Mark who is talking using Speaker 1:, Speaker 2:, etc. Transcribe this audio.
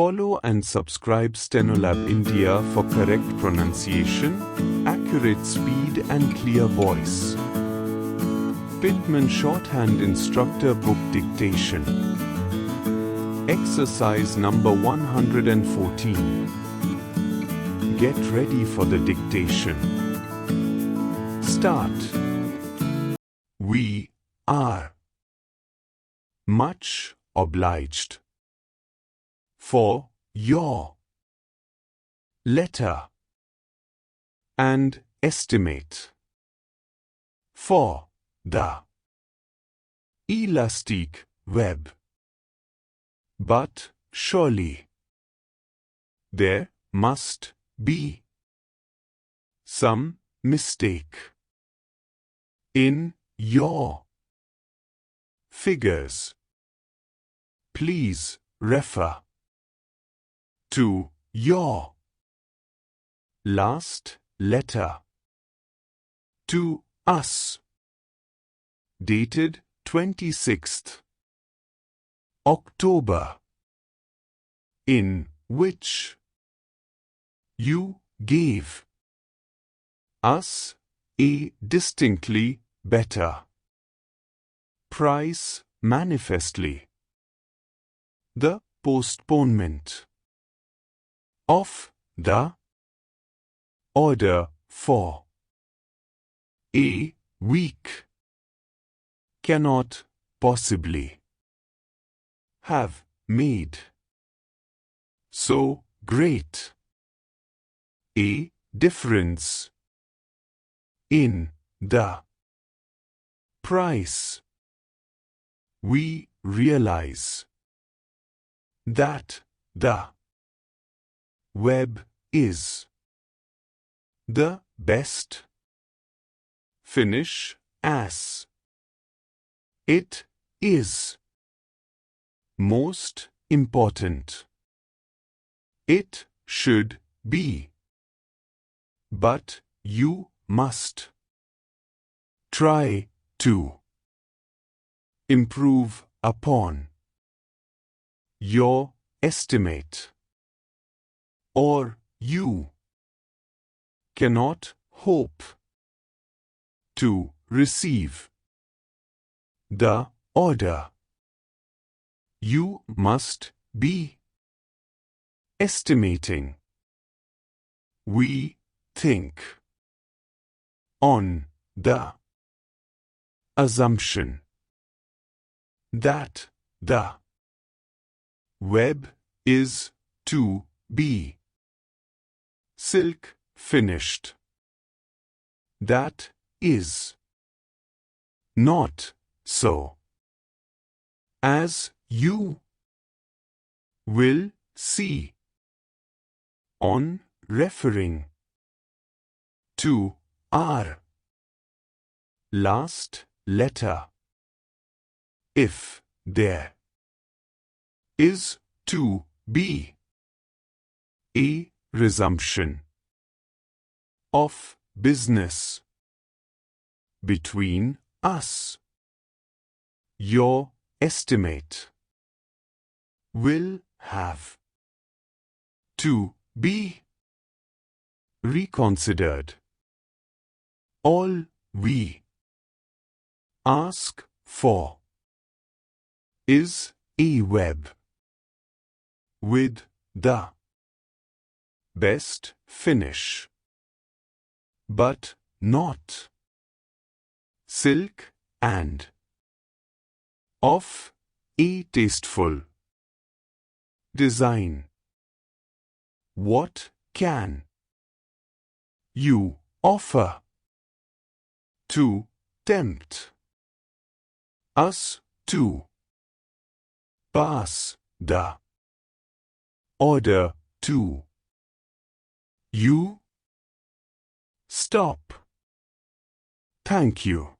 Speaker 1: Follow and subscribe Stenolab India for correct pronunciation, accurate speed and clear voice. Pitman Shorthand Instructor Book Dictation. Exercise number 114. Get ready for the dictation. Start. We are much obliged for your letter and estimate for the elastic web. But surely there must be some mistake in your figures. Please refer to your last letter to us, dated 26th October, in which you gave us a distinctly better price. Manifestly, the postponement of the order for a week cannot possibly have made so great a difference in the price. We realize that the web is the best finish, as it is most important. It should be, but you must try to improve upon your estimate, or you cannot hope to receive the order. You must be estimating. We think on the assumption that the web is to be silk finished. That is not so, as you will see on referring to our last letter. If there is to be a resumption of business between us, your estimate will have to be reconsidered. All we ask for is a web with the best finish, but not silk, and of a tasteful design. What can you offer to tempt us to pass the order to you? Stop. Thank you.